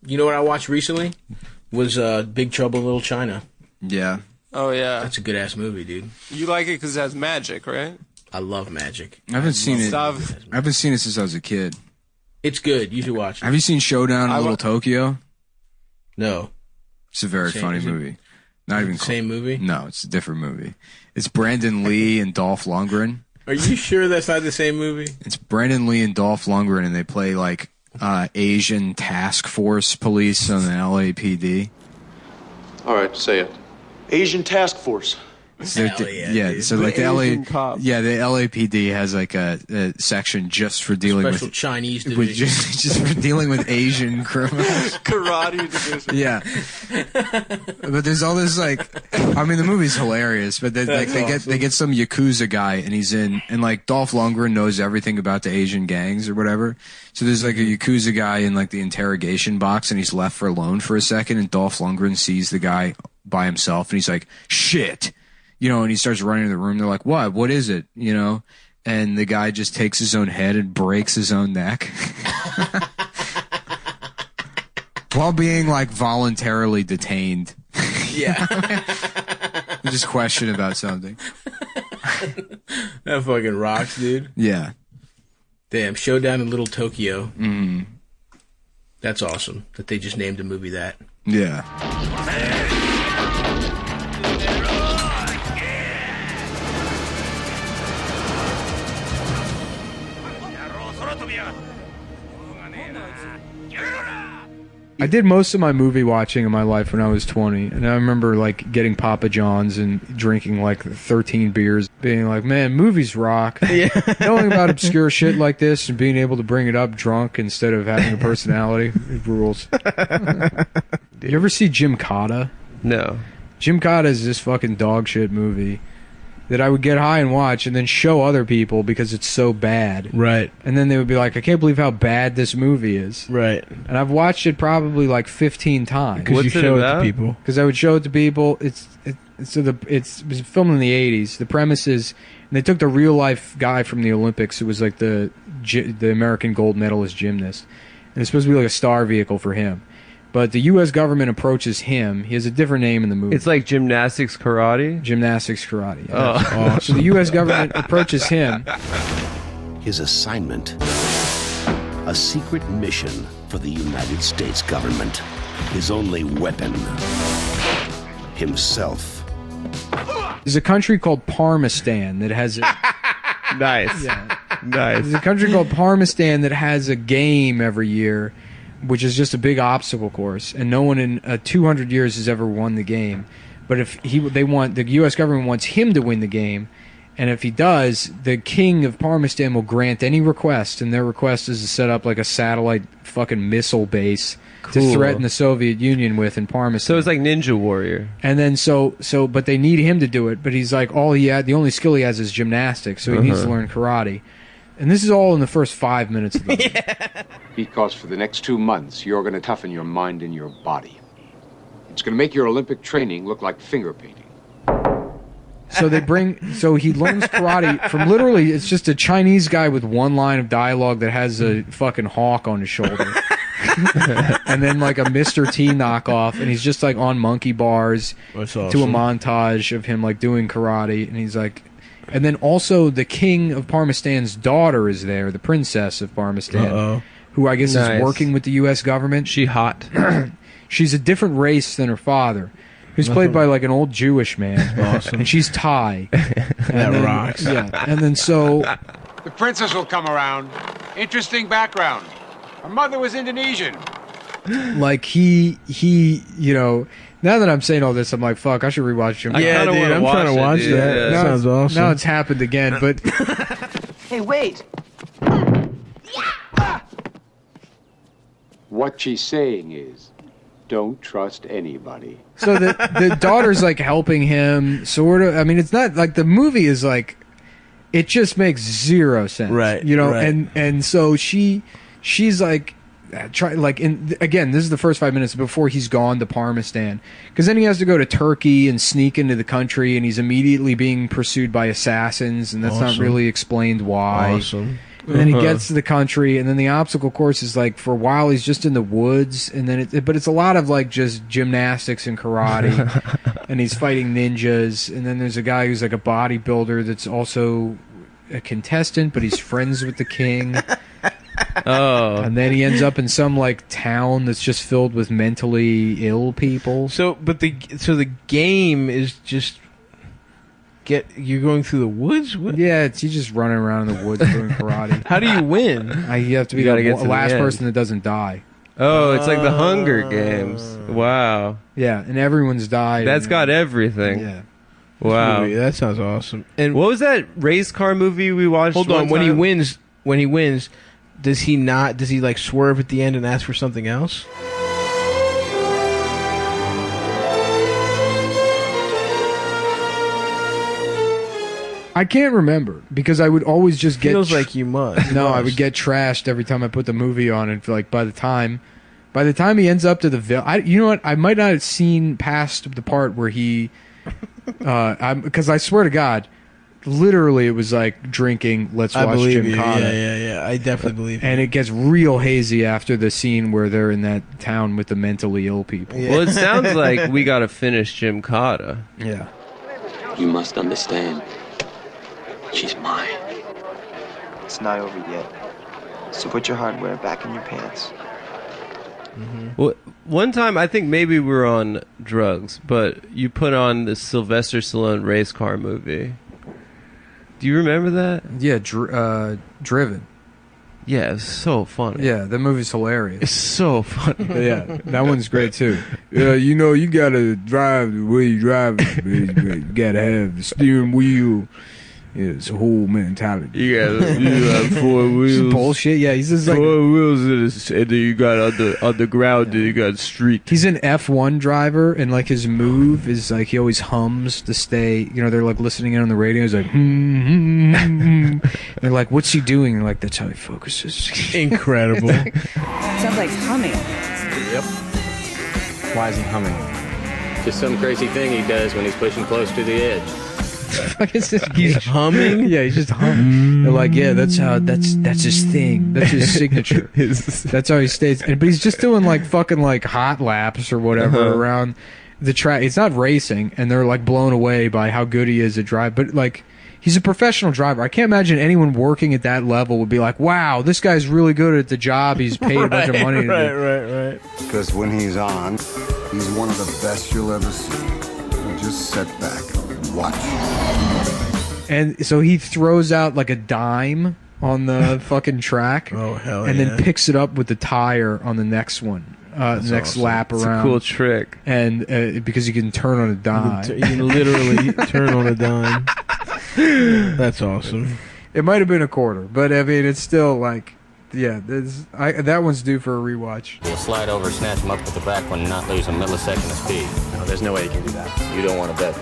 You know what I watched recently? Was Big Trouble in Little China. Yeah. Oh, yeah. That's a good-ass movie, dude. You like it because it has magic, right? I love magic. I haven't seen it. I haven't seen it since I was a kid. It's good. You should watch it. Have you seen Showdown in Little Tokyo? No. It's a very funny movie. Not even the same movie? No, it's a different movie. It's Brandon Lee and Dolph Lundgren. Are you sure that's not the same movie? It's Brandon Lee and Dolph Lundgren, and they play like Asian task force police on the LAPD. All right, say it. Asian task force. So so like the LAPD has like a section just for dealing Special with Chinese division. just for dealing with Asian criminals. Karate division. Yeah, but there's all this like, I mean, the movie's hilarious, but they get some Yakuza guy, and he's in, and like Dolph Lundgren knows everything about the Asian gangs or whatever. So there's like a Yakuza guy in like the interrogation box, and he's left for alone for a second, and Dolph Lundgren sees the guy by himself, and he's like, shit. You know, and he starts running to the room. They're like, what? What is it? You know? And the guy just takes his own head and breaks his own neck. While being, like, voluntarily detained. Yeah. Just question about something. That fucking rocks, dude. Yeah. Damn, Showdown in Little Tokyo. Mm. That's awesome that they just named a movie that. Yeah. I did most of my movie watching in my life when I was 20, and I remember like getting Papa John's and drinking like 13 beers, being like, man, movies rock. Yeah. Knowing about obscure shit like this and being able to bring it up drunk instead of having a personality, it rules. You ever see Jim Cotta? No. Jim Cotta is this fucking dog shit movie that I would get high and watch and then show other people because it's so bad. Right. And then they would be like, I can't believe how bad this movie is. Right. And I've watched it probably like 15 times. What's you show it to people. Because I would show it to people. It was filmed in the 80s. The premise is, and they took the real life guy from the Olympics who was like the American gold medalist gymnast. And it's supposed to be like a star vehicle for him. But the U.S. government approaches him. He has a different name in the movie. It's like gymnastics karate? Gymnastics karate. Yeah. Oh. Awesome. So the U.S. government approaches him. His assignment, a secret mission for the United States government. His only weapon, himself. There's a country called Parmistan that has a... Nice. Yeah. Nice. There's a country called Parmistan that has a game every year, which is just a big obstacle course, and no one in 200 years has ever won the game. But if the U.S. government wants him to win the game, and if he does, the king of Parmistan will grant any request, and their request is to set up like a satellite fucking missile base to threaten the Soviet Union with in Parmistan. So it's like Ninja Warrior. And then but they need him to do it. But he's like, the only skill he has is gymnastics, so he needs to learn karate. And this is all in the first 5 minutes of the movie. Yeah. Because for the next 2 months, you're going to toughen your mind and your body. It's going to make your Olympic training look like finger painting. So he learns karate from literally, it's just a Chinese guy with one line of dialogue that has a fucking hawk on his shoulder. And then like a Mr. T knockoff, and he's just like on monkey bars to a montage of him like doing karate, and he's like... And then also the king of Parmistan's daughter is there, the princess of Parmistan, who I guess is working with the U.S. government. She hot. She's a different race than her father, who's played by like an old Jewish man. Awesome. And she's Thai. That rocks. Yeah. And then so... The princess will come around. Interesting background. Her mother was Indonesian. Like he, you know... Now that I'm saying all this, I'm like, fuck, I should rewatch Jim. Yeah, dude, I'm trying to watch that. Yeah. That sounds awesome. Now it's happened again, but... Hey, wait. What she's saying is, don't trust anybody. So the daughter's like helping him, sort of. I mean, it's not like the movie is like... It just makes zero sense. Right. You know, right. And so she's like... again, this is the first 5 minutes before he's gone to Parmistan, because then he has to go to Turkey and sneak into the country, and he's immediately being pursued by assassins, and that's not really explained why. Awesome. And then he gets to the country, and then the obstacle course is like, for a while he's just in the woods, and then but it's a lot of like just gymnastics and karate, and he's fighting ninjas, and then there's a guy who's like a bodybuilder that's also a contestant, but he's friends with the king. And then he ends up in some like town that's just filled with mentally ill people. So the game is just you're going through the woods. What? Yeah, you just running around in the woods doing karate. How do you win? You have to be the last person that doesn't die. Oh, it's like the Hunger Games. Wow. Yeah, and everyone's died. That's got everything. Yeah. Wow. That sounds awesome. And what was that race car movie we watched? Hold on. When he wins, does he like swerve at the end and ask for something else? I can't remember because I would always just get. Feels like you must. No, I would get trashed every time I put the movie on, and like by the time he ends up to the you know what? I might not have seen past the part where he, because I swear to God, literally it was like drinking. Let's watch Gymkhana. Yeah. I definitely believe. And it gets real hazy after the scene where they're in that town with the mentally ill people. Yeah. Well, it sounds like we got to finish Gymkhana. Yeah. You must understand. She's mine. It's not over yet. So put your hardware back in your pants. Mm-hmm. Well, one time I think maybe we were on drugs, but you put on the Sylvester Stallone race car movie. Do you remember that? Yeah, Driven. Yeah, it's so funny. Yeah, that movie's hilarious. It's so funny. Yeah, that one's great too. You know, you gotta drive the way you drive. You gotta have the steering wheel. Yeah, it's a whole mentality. You got 4 wheels. Bullshit. Yeah, he's just like 4 wheels, and then you got on the ground, and you got street. He's an F1 driver, and like his move is like he always hums to stay. You know, they're like listening in on the radio. He's like, and they're like, "What's he doing?" And like, that's how he focuses. Incredible. Sounds like humming. Yep. Why is he humming? Just some crazy thing he does when he's pushing close to the edge. He's humming. Yeah, he's just humming. They're like, yeah, that's his thing. That's his signature. That's how he stays. But he's just doing like fucking like hot laps or whatever around the track. It's not racing, and they're like blown away by how good he is at drive. But like, he's a professional driver. I can't imagine anyone working at that level would be like, wow, this guy's really good at the job. He's paid a bunch of money to do. Right. Because when he's on, he's one of the best you'll ever see. You just sit back. Watch. And so he throws out like a dime on the fucking track. Oh hell! And then picks it up with the tire on the next one, next awesome. lap around. It's a cool trick. And because you can turn on a dime, you can literally turn on a dime. That's awesome. It might have been a quarter, but I mean, it's still like, yeah, that one's due for a rewatch. You'll slide over, snatch him up with the back one, and not lose a millisecond of speed. No, there's no way you can do that. You don't want to bet.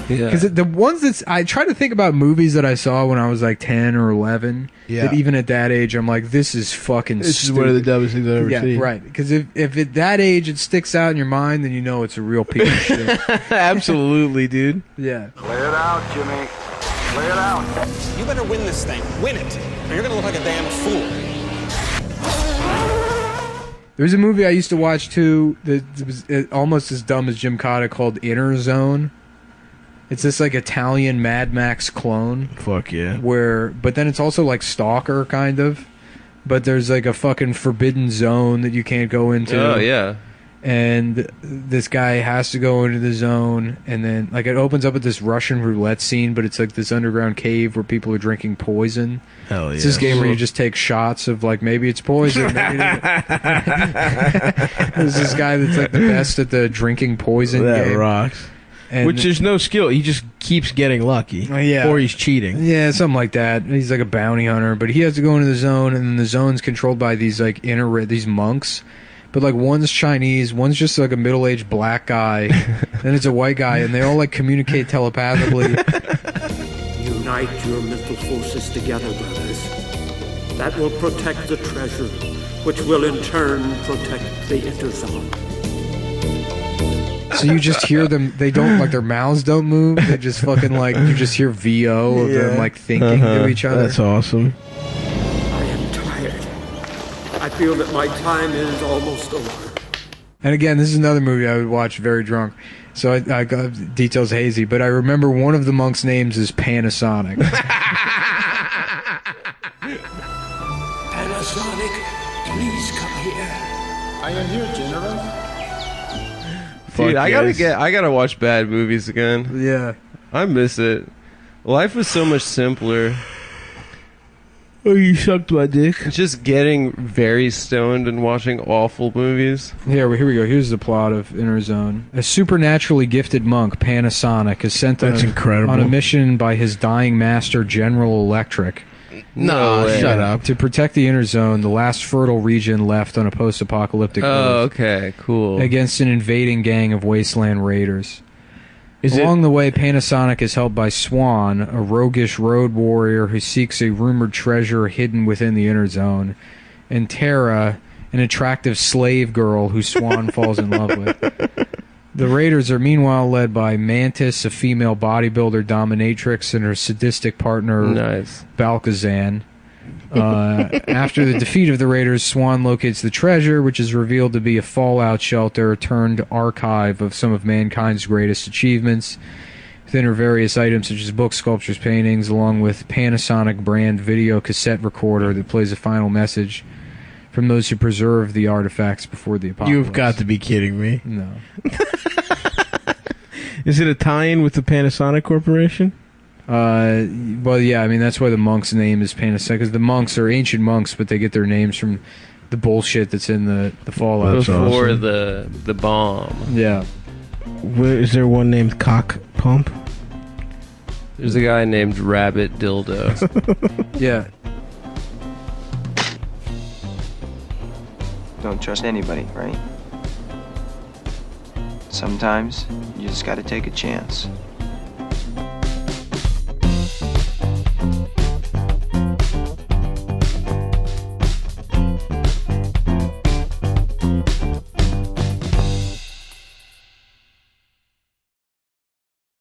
Because the ones that I try to think about movies that I saw when I was like 10 or 11. Yeah. That even at that age, I'm like, this is fucking This stupid. is one of the dumbest things I've ever seen. Yeah, right. Because if at that age it sticks out in your mind, then you know it's a real piece of shit. Absolutely, dude. Yeah. Play it out, Jimmy. Play it out. You better win this thing. Win it. Or you're going to look like a damn fool. There's a movie I used to watch too that was almost as dumb as Gymkhana called Inner Zone. It's this like Italian Mad Max clone. Fuck yeah. But then it's also like Stalker kind of. But there's like a fucking forbidden zone that you can't go into. Oh yeah. And this guy has to go into the zone, and then like it opens up at this Russian roulette scene, but it's like this underground cave where people are drinking poison. Hell yeah. It's this game where you just take shots of like maybe it's poison. Maybe there's this guy that's like the best at the drinking poison that game. rocks. And which there's no skill. He just keeps getting lucky. Yeah. Or he's cheating. Yeah, something like that. He's like a bounty hunter, but he has to go into the zone, and then the zone's controlled by these like these monks. But like one's Chinese, one's just like a middle-aged black guy, then it's a white guy, and they all like communicate telepathically. Unite your mental forces together, brothers. That will protect the treasure, which will in turn protect the Interzone. So you just hear them. They don't like their mouths don't move. They just fucking like you just hear VO of them like thinking to each other. That's awesome. I am tired. I feel that my time is almost over. And again, this is another movie I would watch very drunk. So I got details hazy, but I remember one of the monks' names is Panasonic. Panasonic, please come here. I am here, General. Dude, I gotta watch bad movies again. Yeah. I miss it. Life was so much simpler. Oh, you sucked my dick. Just getting very stoned and watching awful movies. Here we go. Here's the plot of Inner Zone. A supernaturally gifted monk, Panasonic, is sent incredible. on a mission by his dying master, General Electric. No, shut up. To protect the Inner Zone, the last fertile region left on a post-apocalyptic Earth. Oh, okay, cool. Against an invading gang of wasteland raiders. Along the way, Panasonic is helped by Swan, a roguish road warrior who seeks a rumored treasure hidden within the Inner Zone, and Tara, an attractive slave girl who Swan falls in love with. The raiders are meanwhile led by Mantis, a female bodybuilder dominatrix, and her sadistic partner, Balkazan. After the defeat of the raiders, Swan locates the treasure, which is revealed to be a fallout shelter turned archive of some of mankind's greatest achievements. Within her various items such as books, sculptures, paintings, along with Panasonic brand video cassette recorder that plays a final message from those who preserve the artifacts before the apocalypse. You've got to be kidding me. No. Is it a tie-in with the Panasonic Corporation? Well, yeah, I mean, that's why the monk's name is Panasonic, because the monks are ancient monks, but they get their names from the bullshit that's in the Fallout. Before the bomb. Yeah. Is there one named Cock Pump? There's a guy named Rabbit Dildo. Yeah. Don't trust anybody, right? Sometimes you just gotta take a chance.